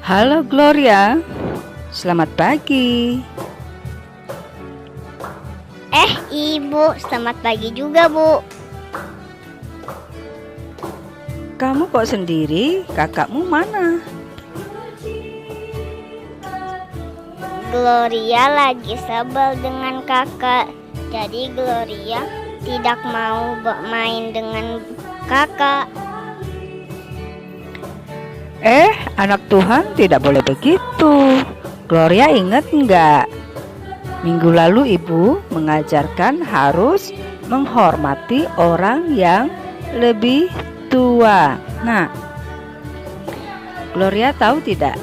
Halo Gloria, selamat pagi. Ibu, selamat pagi juga, Bu. Kamu kok sendiri? Kakakmu mana? Gloria lagi sebel dengan kakak. Jadi Gloria tidak mau main dengan kakak. Anak Tuhan tidak boleh begitu. Gloria ingat enggak? Minggu lalu ibu mengajarkan harus menghormati orang yang lebih tua. Nah, Gloria tahu tidak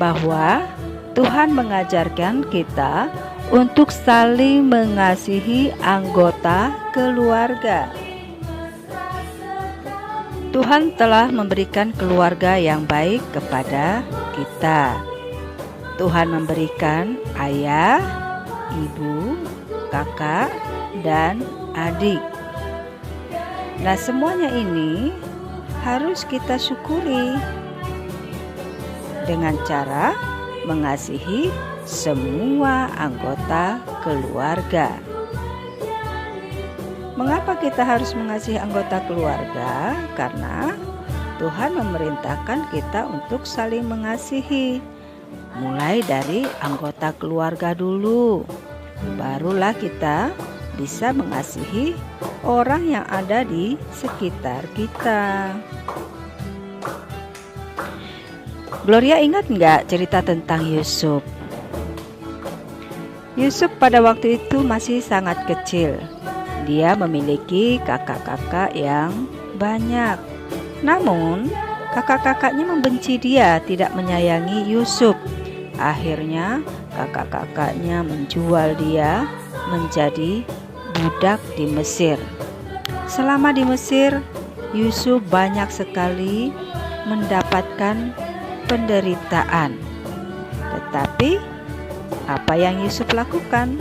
bahwa Tuhan mengajarkan kita untuk saling mengasihi anggota keluarga. Tuhan telah memberikan keluarga yang baik kepada kita. Tuhan memberikan ayah, ibu, kakak, dan adik. Nah, semuanya ini harus kita syukuri dengan cara mengasihi semua anggota keluarga. Mengapa kita harus mengasihi anggota keluarga? Karena Tuhan memerintahkan kita untuk saling mengasihi. Mulai dari anggota keluarga dulu, barulah kita bisa mengasihi orang yang ada di sekitar kita. Gloria ingat nggak cerita tentang Yusuf? Yusuf pada waktu itu masih sangat kecil. Dia memiliki kakak-kakak yang banyak. Namun, kakak-kakaknya membenci dia, tidak menyayangi Yusuf. Akhirnya, kakak-kakaknya menjual dia menjadi budak di Mesir. Selama di Mesir, Yusuf banyak sekali mendapatkan penderitaan. Tetapi, apa yang Yusuf lakukan?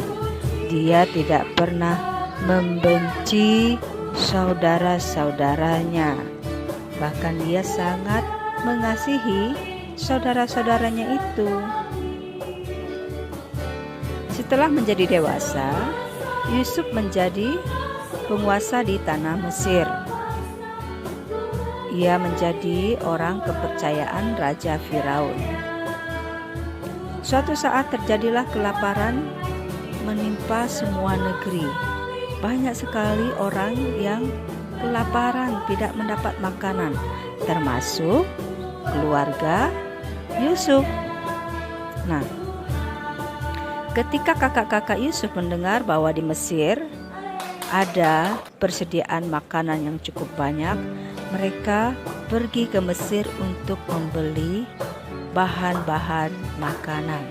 Dia tidak pernah membenci saudara-saudaranya. Bahkan dia sangat mengasihi saudara-saudaranya itu. Setelah menjadi dewasa, Yusuf menjadi penguasa di tanah Mesir. Ia menjadi orang kepercayaan Raja Firaun. Suatu saat terjadilah kelaparan menimpa semua negeri. Banyak sekali orang yang kelaparan, tidak mendapat makanan, termasuk keluarga Yusuf. Nah, ketika kakak-kakak Yusuf mendengar bahwa di Mesir ada persediaan makanan yang cukup banyak, mereka pergi ke Mesir untuk membeli bahan-bahan makanan.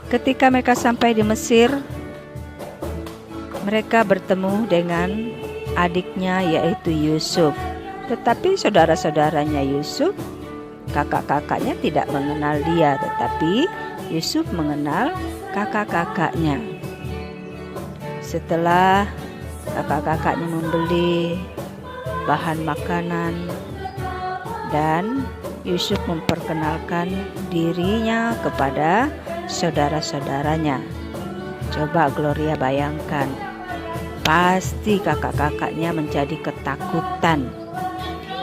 Ketika mereka sampai di Mesir, mereka bertemu dengan adiknya yaitu Yusuf. Tetapi saudara-saudaranya Yusuf, kakak-kakaknya tidak mengenal dia, tetapi Yusuf mengenal kakak-kakaknya. Setelah kakak-kakaknya membeli bahan makanan dan Yusuf memperkenalkan dirinya kepada saudara-saudaranya. Coba Gloria bayangkan, pasti kakak-kakaknya menjadi ketakutan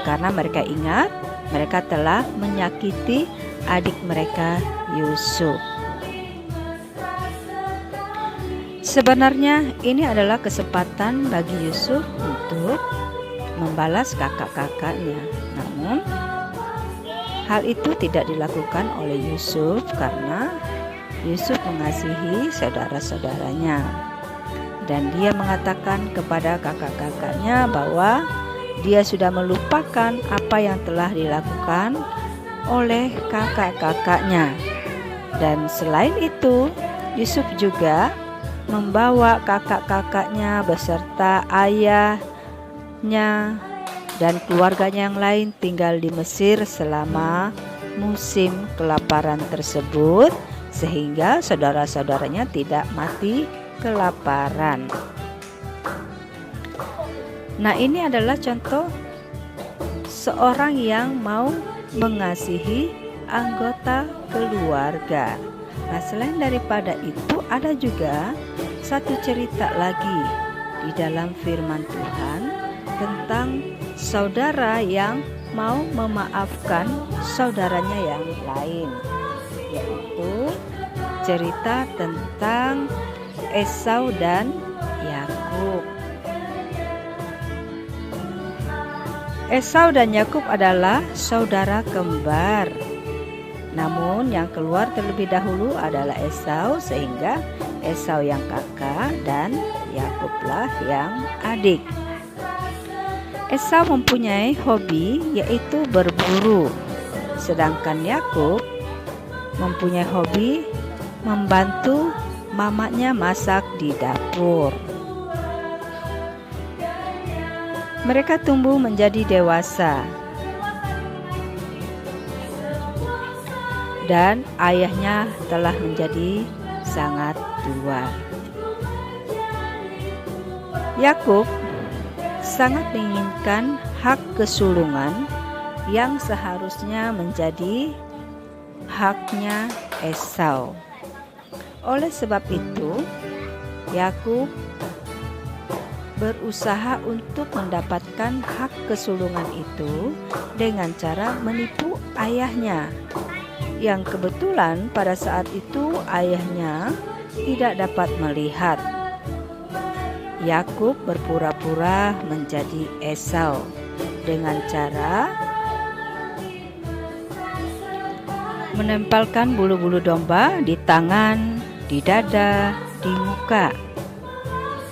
karena mereka ingat mereka telah menyakiti adik mereka Yusuf. Sebenarnya ini adalah kesempatan bagi Yusuf untuk membalas kakak-kakaknya. Namun hal itu tidak dilakukan oleh Yusuf karena Yusuf mengasihi saudara-saudaranya. Dan dia mengatakan kepada kakak-kakaknya bahwa dia sudah melupakan apa yang telah dilakukan oleh kakak-kakaknya. Dan selain itu, Yusuf juga membawa kakak-kakaknya beserta ayahnya dan keluarganya yang lain tinggal di Mesir selama musim kelaparan tersebut, sehingga saudara-saudaranya tidak mati kelaparan. Nah, ini adalah contoh seorang yang mau mengasihi anggota keluarga. Nah, selain daripada itu ada juga satu cerita lagi di dalam firman Tuhan tentang saudara yang mau memaafkan saudaranya yang lain, yaitu cerita tentang Esau dan Yakub. Esau dan Yakub adalah saudara kembar. Namun yang keluar terlebih dahulu adalah Esau, sehingga Esau yang kakak dan Yakublah yang adik. Esau mempunyai hobi yaitu berburu, sedangkan Yakub mempunyai hobi membantu mamanya masak di dapur. Mereka tumbuh menjadi dewasa, dan ayahnya telah menjadi sangat tua. Yakub sangat menginginkan hak kesulungan yang seharusnya menjadi haknya Esau. Oleh sebab itu, Yakub berusaha untuk mendapatkan hak kesulungan itu dengan cara menipu ayahnya, yang kebetulan pada saat itu ayahnya tidak dapat melihat. Yakub berpura-pura menjadi Esau dengan cara menempelkan bulu-bulu domba di tangan, di dada, di muka.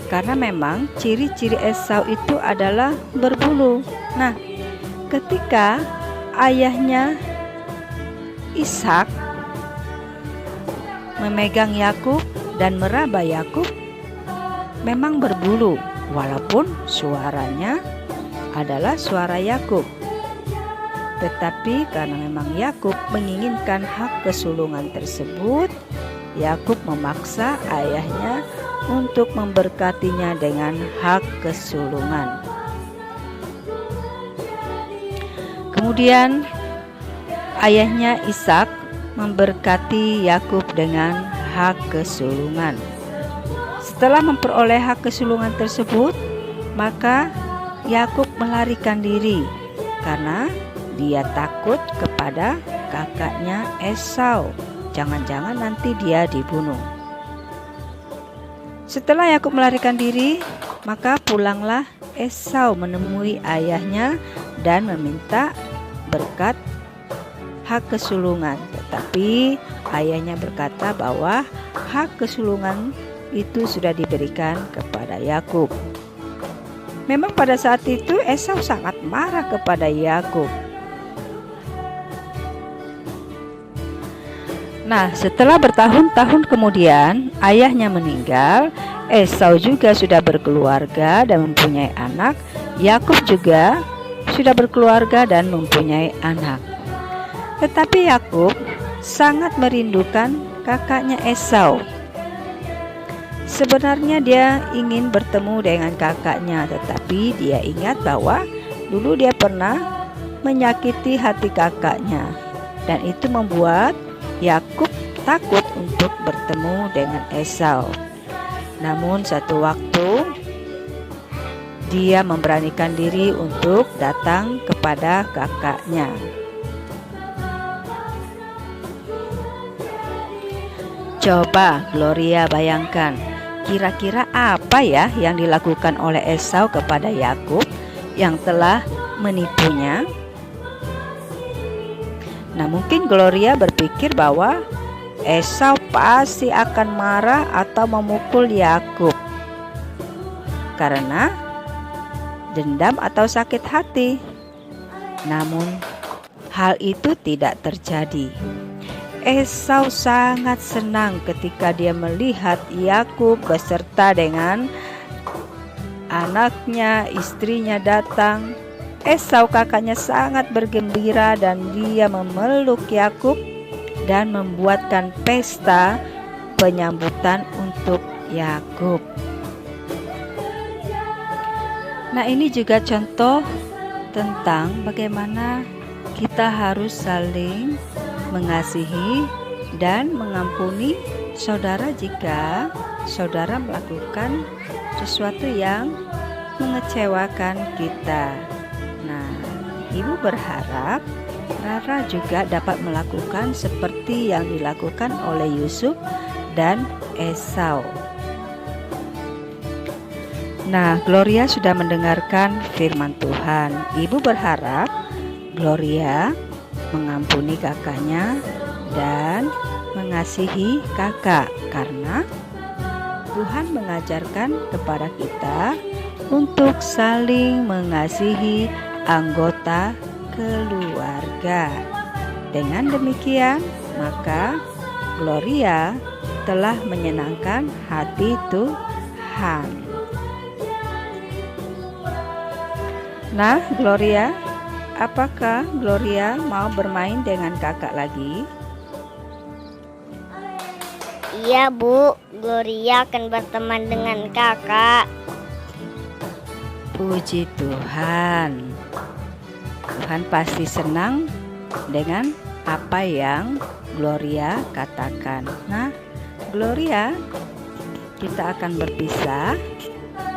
Karena memang ciri-ciri Esau itu adalah berbulu. Nah, ketika ayahnya Ishak memegang Yakub dan meraba Yakub, memang berbulu, walaupun suaranya adalah suara Yakub. Tetapi karena memang Yakub menginginkan hak kesulungan tersebut, Yakub memaksa ayahnya untuk memberkatinya dengan hak kesulungan. Kemudian ayahnya Ishak memberkati Yakub dengan hak kesulungan. Setelah memperoleh hak kesulungan tersebut, maka Yakub melarikan diri karena dia takut kepada kakaknya Esau. Jangan-jangan nanti dia dibunuh. Setelah Yakub melarikan diri, maka pulanglah Esau menemui ayahnya dan meminta berkat hak kesulungan. Tetapi ayahnya berkata bahwa hak kesulungan itu sudah diberikan kepada Yakub. Memang pada saat itu Esau sangat marah kepada Yakub. Nah, setelah bertahun-tahun kemudian ayahnya meninggal, Esau juga sudah berkeluarga dan mempunyai anak. Yakub juga sudah berkeluarga dan mempunyai anak. Tetapi Yakub sangat merindukan kakaknya Esau. Sebenarnya dia ingin bertemu dengan kakaknya, tetapi dia ingat bahwa dulu dia pernah menyakiti hati kakaknya, dan itu membuat Yakub takut untuk bertemu dengan Esau. Namun satu waktu dia memberanikan diri untuk datang kepada kakaknya. Coba Gloria bayangkan, kira-kira apa ya yang dilakukan oleh Esau kepada Yakub yang telah menipunya? Nah, mungkin Gloria berpikir bahwa Esau pasti akan marah atau memukul Yakub karena dendam atau sakit hati. Namun hal itu tidak terjadi. Esau sangat senang ketika dia melihat Yakub beserta dengan anaknya, istrinya datang. Esau kakaknya sangat bergembira dan dia memeluk Yakub dan membuatkan pesta penyambutan untuk Yakub. Nah, ini juga contoh tentang bagaimana kita harus saling mengasihi dan mengampuni saudara jika saudara melakukan sesuatu yang mengecewakan kita. Nah, Ibu berharap Rara juga dapat melakukan seperti yang dilakukan oleh Yusuf dan Esau. Nah, Gloria sudah mendengarkan firman Tuhan. Ibu berharap Gloria mengampuni kakaknya dan mengasihi kakak, karena Tuhan mengajarkan kepada kita untuk saling mengasihi anggota keluarga. Dengan demikian, maka Gloria telah menyenangkan hati Tuhan. Nah, Gloria, apakah Gloria mau bermain dengan kakak lagi? Iya, Bu. Gloria akan berteman dengan kakak. Puji Tuhan. Tuhan pasti senang dengan apa yang Gloria katakan. Nah, Gloria, kita akan berpisah.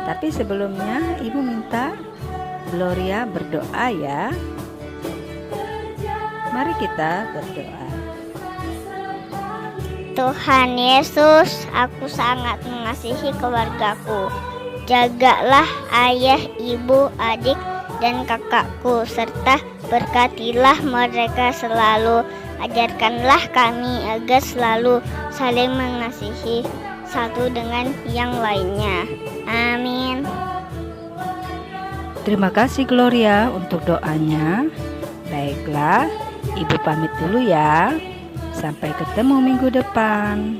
Tapi sebelumnya Ibu minta Gloria berdoa ya. Mari kita berdoa. Tuhan Yesus, aku sangat mengasihi keluargaku. Jagalah ayah, ibu, adik, dan kakakku, serta berkatilah mereka selalu. Ajarkanlah kami agar selalu saling mengasihi satu dengan yang lainnya. Amin. Terima kasih Gloria untuk doanya. Baiklah, Ibu pamit dulu ya. Sampai ketemu minggu depan.